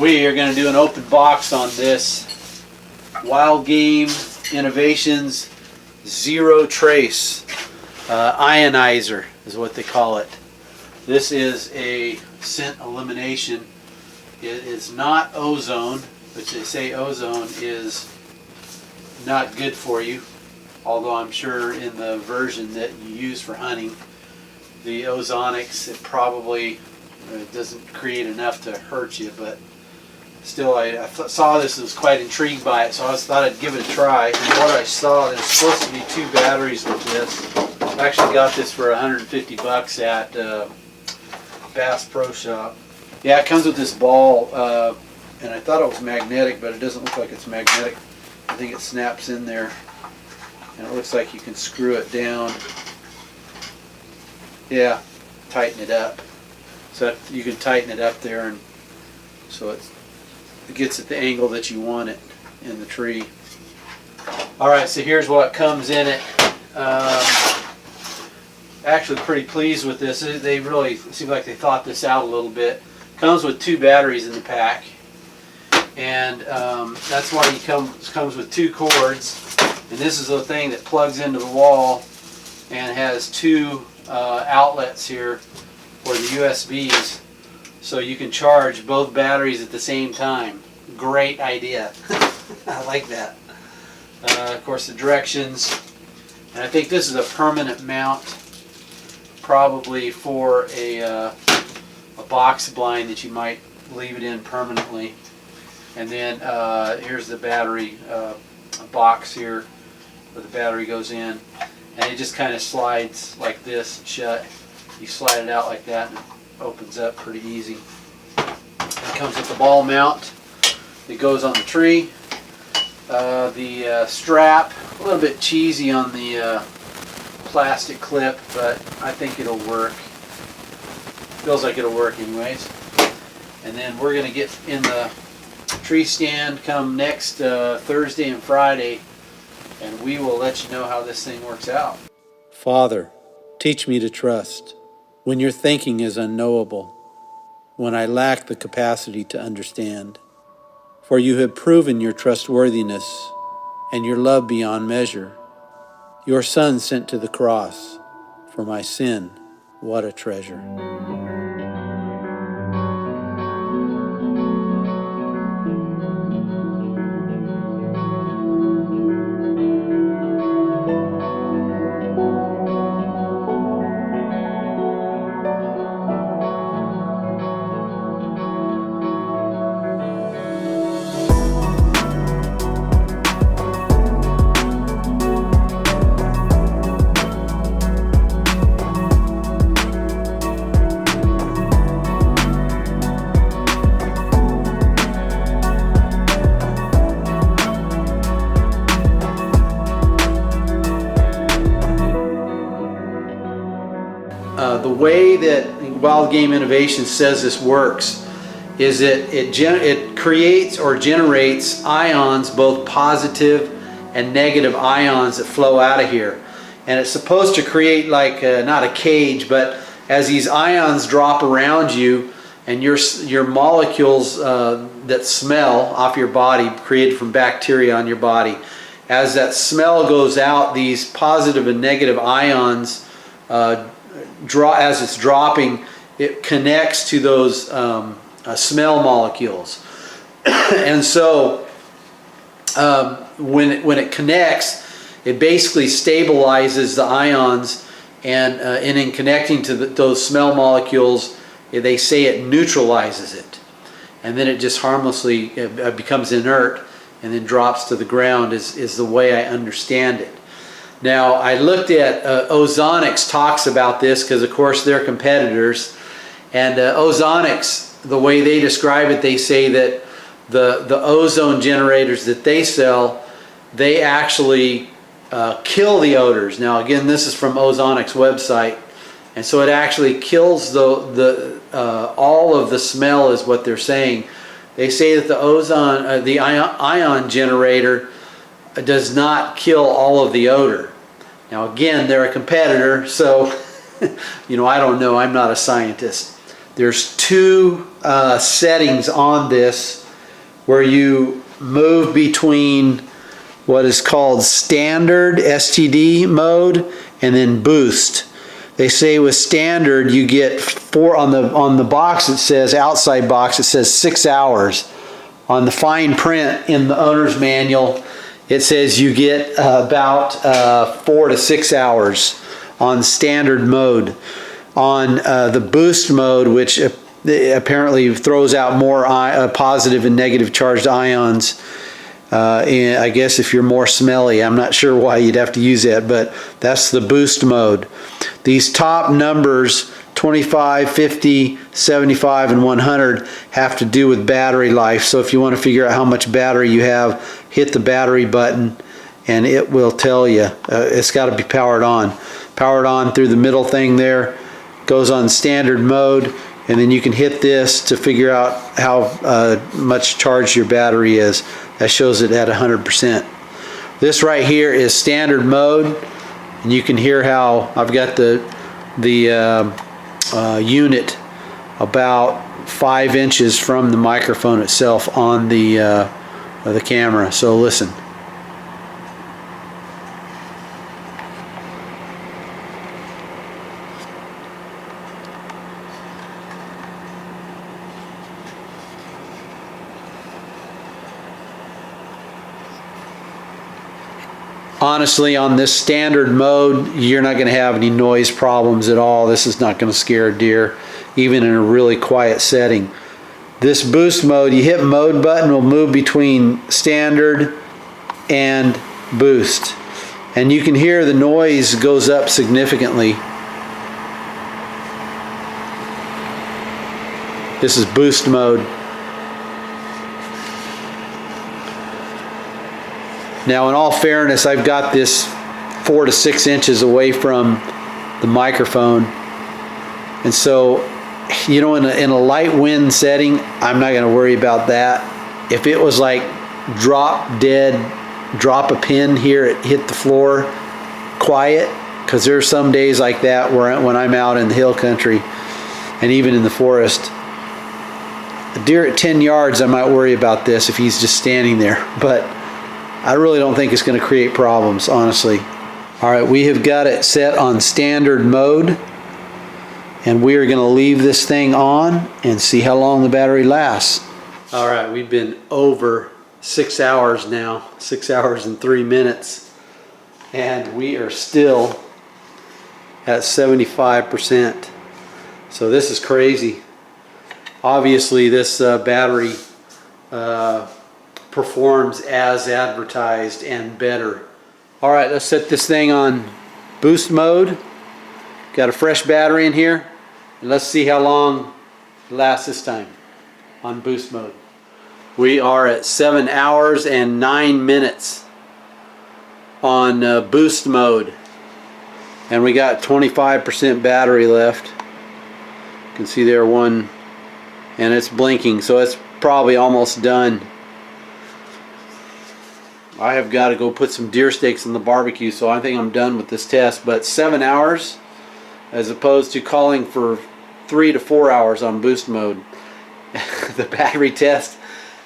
We are going to do an open box on this Wildgame Innovations ZeroTrace Ionizer is what they call it. This is a scent elimination. It is not ozone, which they say ozone is not good for you, although I'm sure in the version that you use for hunting, the ozonics, it probably doesn't create enough to hurt you, but still I saw this and was quite intrigued by it, so I thought I'd give it a try. And what I saw, there's supposed to be 2 batteries with this. I actually got this for 150 bucks at Bass Pro Shop. Yeah, it comes with this ball, and I thought it was magnetic, but it doesn't look like it's magnetic. I think it snaps in there, and it looks like you can screw it down. Yeah, tighten it up. So you can tighten it up there, and so it gets at the angle that you want it in the tree. Alright, so here's what comes in it. Actually pretty pleased with this. They really seem like they thought this out a little bit. Comes with 2 batteries in the pack, and that's why it comes with 2 cords. And this is the thing that plugs into the wall and has 2 outlets here for the USBs, so you can charge both batteries at the same time. Great idea. I like that. Of course, the directions, and I think this is a permanent mount, probably for a box blind that you might leave it in permanently. And then here's the battery box here where the battery goes in, and it just kind of slides like this shut. You slide it out like that and it opens up pretty easy. It comes with the ball mount that goes on the tree. The strap, a little bit cheesy on the plastic clip, but I think it'll work. Feels like it'll work anyways. And then we're going to get in the tree stand come next Thursday and Friday, and we will let you know how this thing works out. Father, teach me to trust when your thinking is unknowable, when I lack the capacity to understand. For you have proven your trustworthiness and your love beyond measure. Your Son sent to the cross for my sin, what a treasure. The way that Wildgame Innovation says this works is it creates or generates ions, both positive and negative ions that flow out of here. And it's supposed to create like not a cage, but as these ions drop around you and your molecules that smell off your body, created from bacteria on your body, as that smell goes out, these positive and negative ions as it's dropping, it connects to those smell molecules. And so when it connects, it basically stabilizes the ions, and in connecting to those smell molecules, they say it neutralizes it, and then it just harmlessly becomes inert and then drops to the ground is the way I understand it. Now, I looked at Ozonics talks about this, because of course they're competitors, and Ozonics, the way they describe it, they say that the ozone generators that they sell, they actually kill the odors. Now again, this is from Ozonics website, and so it actually kills all of the smell is what they're saying. They say that the ion generator does not kill all of the odor. Now again, they're a competitor, so you know, I don't know, I'm not a scientist. There's 2 settings on this where you move between what is called standard STD mode and then boost. They say with standard you get on the box it says, outside box it says 6 hours. On the fine print in the owner's manual it says you get about 4 to 6 hours on standard mode. On the boost mode, which apparently throws out more positive and negative charged ions, and I guess if you're more smelly, I'm not sure why you'd have to use that, but that's the boost mode. These top numbers, 25, 50, 75, and 100, have to do with battery life. So if you want to figure out how much battery you have, hit the battery button and it will tell you. It's got to be powered on. Powered on through the middle thing there, goes on standard mode, and then you can hit this to figure out how much charged your battery is. That shows it at 100%. This right here is standard mode, and you can hear how I've got the unit about 5 inches from the microphone itself on the camera. So listen. Honestly, on this standard mode, you're not going to have any noise problems at all. This is not going to scare a deer, even in a really quiet setting. This boost mode, you hit mode button, will move between standard and boost. And you can hear the noise goes up significantly. This is boost mode. Now, in all fairness, I've got this 4 to 6 inches away from the microphone, and so, you know, in a light wind setting, I'm not going to worry about that. If it was like drop dead, drop a pin here, it hit the floor, quiet, because there are some days like that where when I'm out in the hill country and even in the forest, a deer at 10 yards, I might worry about this if he's just standing there, but I really don't think it's going to create problems, honestly. All right, we have got it set on standard mode, and we are going to leave this thing on and see how long the battery lasts. All right, we've been over 6 hours now, 6 hours and 3 minutes, and we are still at 75%. So this is crazy. Obviously, this battery performs as advertised and better. All right, let's set this thing on boost mode. Got a fresh battery in here, and let's see how long it lasts this time on boost mode. We are at 7 hours and 9 minutes on boost mode, and we got 25% battery left. You can see there one, and it's blinking, so it's probably almost done. I have got to go put some deer steaks in the barbecue, so I think I'm done with this test. But 7 hours as opposed to calling for 3 to 4 hours on boost mode. The battery test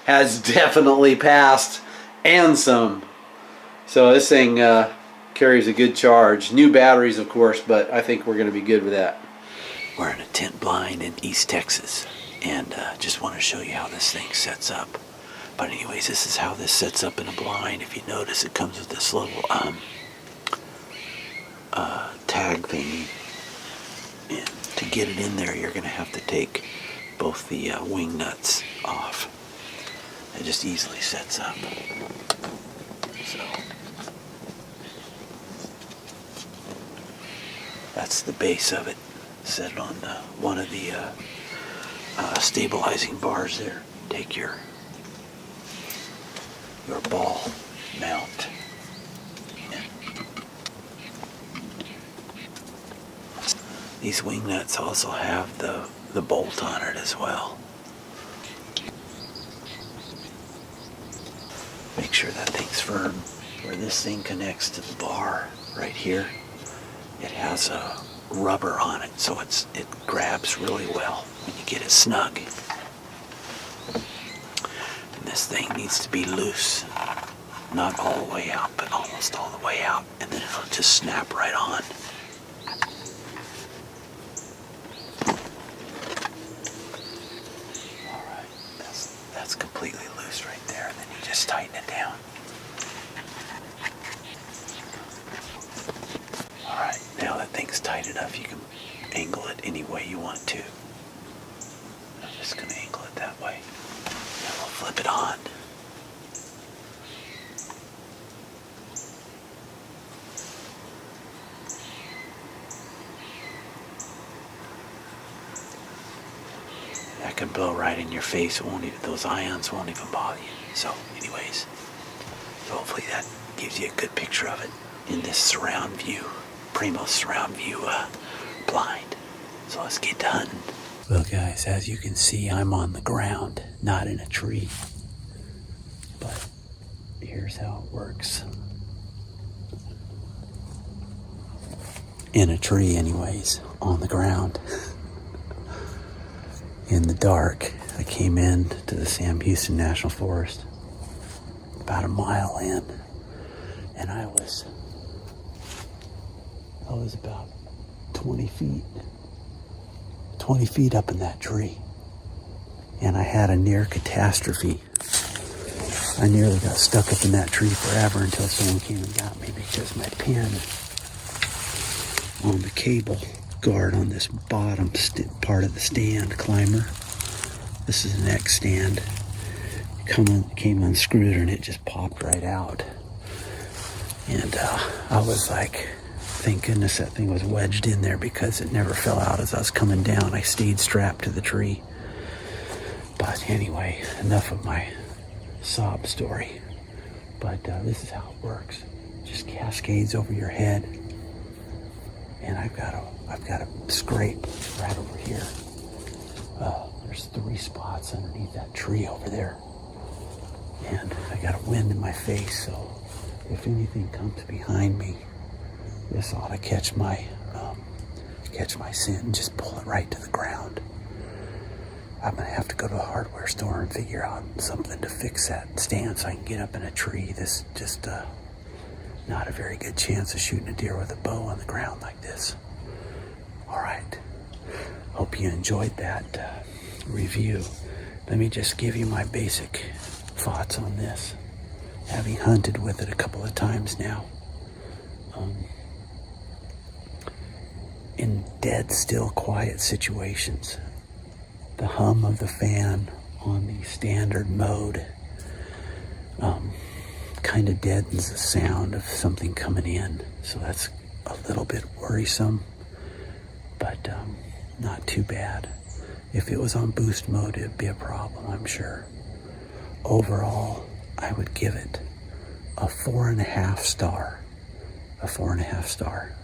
has definitely passed, and some. So this thing carries a good charge. New batteries, of course, but I think we're going to be good with that. We're in a tent blind in East Texas, and just want to show you how this thing sets up. But anyways, this is how this sets up in a blind. If you notice, it comes with this little tag thingy. And to get it in there, you're going to have to take both the wing nuts off. It just easily sets up. So that's the base of it. Set it on one of the stabilizing bars there. Take your ball mount. These wing nuts also have the bolt on it as well. Make sure that thing's firm. Where this thing connects to the bar right here, it has a rubber on it, so it grabs really well when you get it snug. this thing needs to be loose. Not all the way out, but almost all the way out. And then it'll just snap right on. Alright, that's completely loose right there. And then you just tighten it down. Alright, now that thing's tight enough, you can angle it any way you want to. I'm just going to angle it that way. And we'll flip it on. That could blow right in your face. It won't even, those ions won't even bother you. So anyways, so hopefully that gives you a good picture of it in this surround view, Primo surround view blind. So let's get to hunting. Well guys, as you can see, I'm on the ground, not in a tree. But here's how it works. In a tree anyways, on the ground. In the dark, I came in to the Sam Houston National Forest about a mile in, and I was about 20 feet up in that tree, and I had a near catastrophe. I nearly got stuck up in that tree forever until someone came and got me because my pin on the cable guard on this bottom part of the stand climber. This is an X stand. Came unscrewed and it just popped right out. And I was like, thank goodness that thing was wedged in there because it never fell out as I was coming down. I stayed strapped to the tree. But anyway, enough of my sob story. But this is how it works. Just cascades over your head. And I've got a scrape right over here. There's 3 spots underneath that tree over there. And I got a wind in my face, so if anything comes behind me, this ought to catch my scent and just pull it right to the ground. I'm gonna have to go to a hardware store and figure out something to fix that stand so I can get up in a tree. This just not a very good chance of shooting a deer with a bow on the ground like this. All right, hope you enjoyed that review. Let me just give you my basic thoughts on this, having hunted with it a couple of times now. In dead still quiet situations, the hum of the fan on the standard mode kind of deadens the sound of something coming in, so that's a little bit worrisome, but not too bad. If it was on boost mode, it'd be a problem, I'm sure. Overall, I would give it a 4.5 star. A 4.5 star.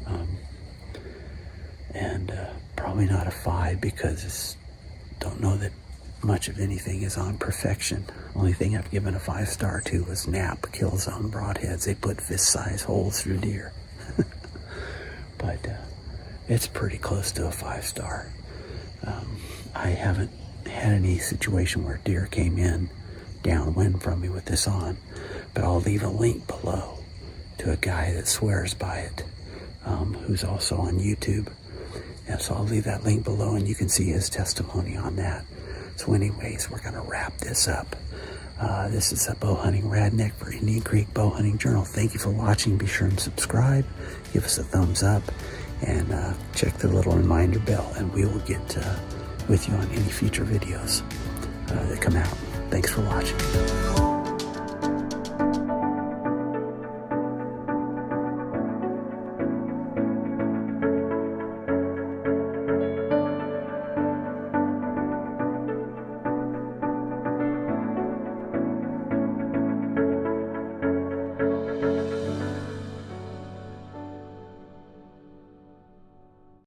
And probably not a 5 because don't know that much of anything is on perfection. Only thing I've given a 5 star to was Nap kill zone broadheads. They put fist-sized holes through deer. But it's pretty close to a 5 star. I haven't had any situation where deer came in downwind from me with this on, but I'll leave a link below to a guy that swears by it, who's also on YouTube. And so I'll leave that link below and you can see his testimony on that. So anyways, we're gonna wrap this up. This is a bow hunting RadNek for Indian Creek Bow Hunting Journal. Thank you for watching. Be sure and subscribe, give us a thumbs up, and check the little reminder bell, and we will get with you on any future videos that come out. Thanks for watching.